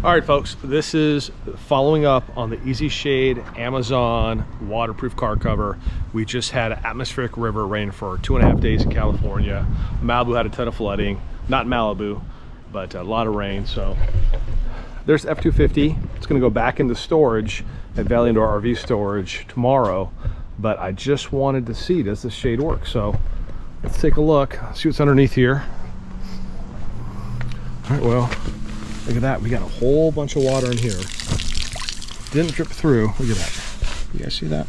All right, folks, this is following up on the EzyShade Amazon waterproof car cover. We just had atmospheric river rain for 2.5 days in California. Malibu had a ton of flooding, not Malibu, but a lot of rain. So there's F250. It's gonna go back into storage at Valley Indoor RV storage tomorrow, but I just wanted to see, does this shade work? So let's take a look, see what's underneath here. All right, well, look at that. We got a whole bunch of water in here. Didn't drip through. Look at that. You guys see that?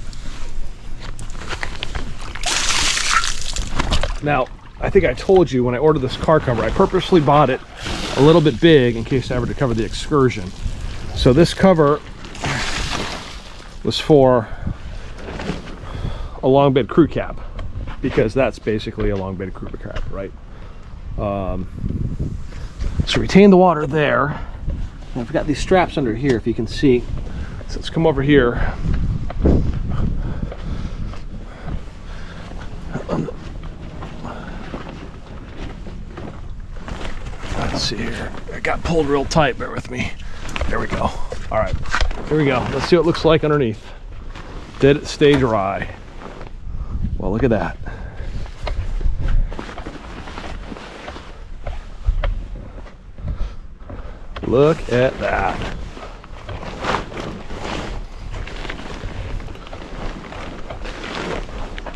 Now, I think I told you when I ordered this car cover, I purposely bought it a little bit big in case I ever to cover the excursion. So this cover was for a long bed crew cab, because that's basically a long bed crew cab, right? So retain the water there. And I've got these straps under here, if you can see. So let's come over here. Let's see here. I got pulled real tight, bear with me. There we go. All right, here we go. Let's see what it looks like underneath. Did it stay dry? Well, look at that. Look at that.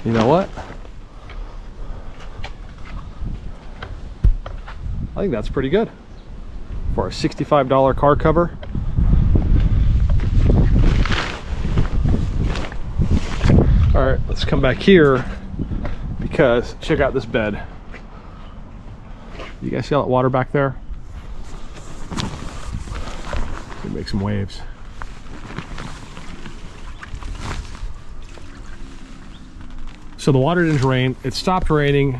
You know what? I think that's pretty good for a $65 car cover. All right, let's come back here because check out this bed. You guys see all that water back there? Make some waves. So the water didn't rain. It stopped raining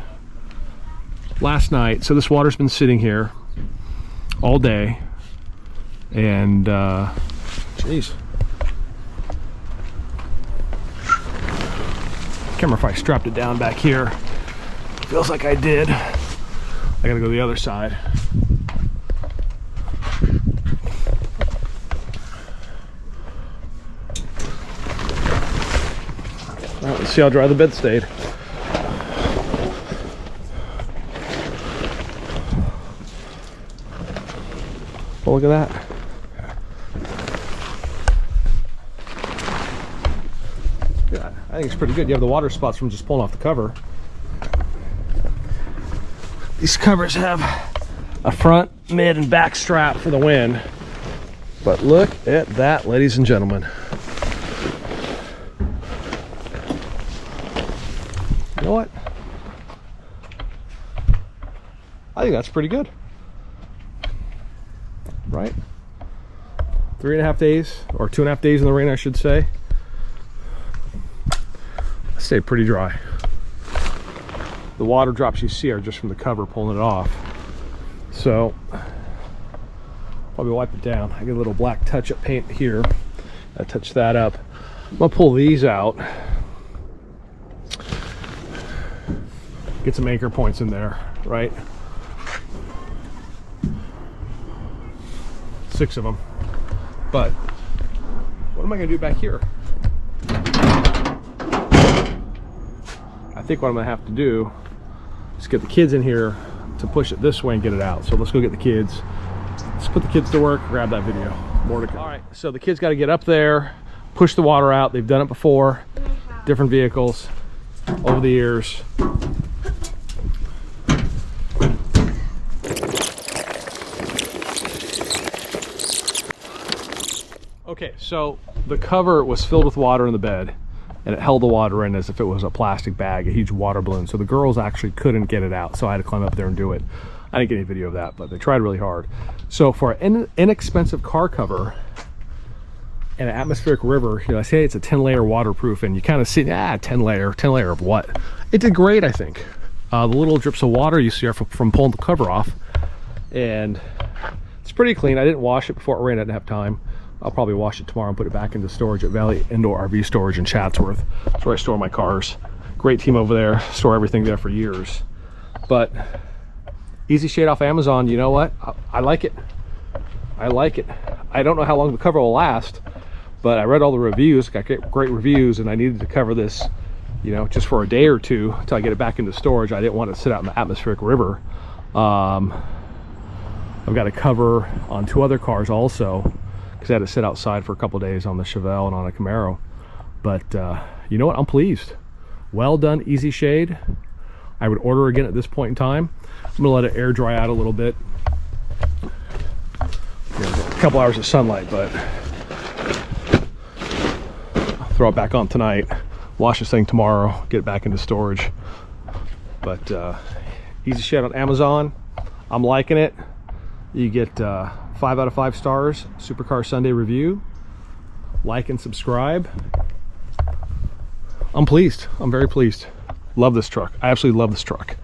last night. So this water's been sitting here all day. And geez. Camera, if I strapped it down back here, feels like I did. I gotta go to the other side. All right, let's see how dry the bed stayed. Well, look at that. Yeah, I think it's pretty good. You have the water spots from just pulling off the cover. These covers have a front, mid, and back strap for the wind. But look at that, ladies and gentlemen. You know what? I think that's pretty good, right? 3.5 days, or 2.5 days in the rain, I should say. It stayed pretty dry. The water drops you see are just from the cover pulling it off. So probably wipe it down. I get a little black touch-up paint here. I touch that up. I'm gonna pull these out. Get some anchor points in there, right? 6 of them. But what am I gonna do back here? I think what I'm gonna have to do is get the kids in here to push it this way and get it out. So let's go get the kids. Let's put the kids to work, grab that video. More to come. All right, so the kids gotta get up there, push the water out. They've done it before, different vehicles over the years. Okay, so the cover was filled with water in the bed, and it held the water in as if it was a plastic bag, a huge water balloon. So the girls actually couldn't get it out, so I had to climb up there and do it. I didn't get any video of that, but they tried really hard. So for an inexpensive car cover and an atmospheric river, you know, I say it's a 10-layer waterproof, and you kind of see, 10 layer of what? It did great, I think. The little drips of water you see are from pulling the cover off, and it's pretty clean. I didn't wash it before it rained. I didn't have time. I'll probably wash it tomorrow and put it back into storage at Valley Indoor RV Storage in Chatsworth. That's where I store my cars. Great team over there. Store everything there for years. But EzyShade off Amazon, you know what? I like it. I like it. I don't know how long the cover will last, but I read all the reviews, got great reviews, and I needed to cover this, you know, just for a day or two until I get it back into storage. I didn't want to sit out in the atmospheric river. I've got a cover on 2 other cars also, because I had to sit outside for a couple days on the Chevelle and on a Camaro. But you know what? I'm pleased. Well done, EzyShade. I would order again at this point in time. I'm gonna let it air dry out a little bit. A couple hours of sunlight, but I'll throw it back on tonight. Wash this thing tomorrow. Get it back into storage. But EzyShade on Amazon. I'm liking it. You get 5 out of 5 stars. Supercar Sunday review. Like and subscribe. I'm pleased. I'm very pleased. Love this truck. I absolutely love this truck.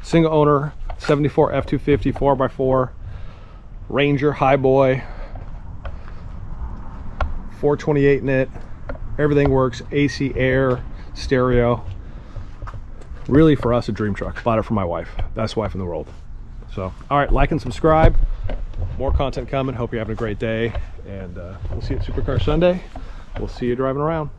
Single owner, 74 F250 4x4 Ranger Highboy, 428 in it. Everything works. AC, air, stereo. Really, for us, a dream truck. Bought it for my wife. Best wife in the world. So, all right, like and subscribe. More content coming. Hope you're having a great day. And we'll see you at Supercar Sunday. We'll see you driving around.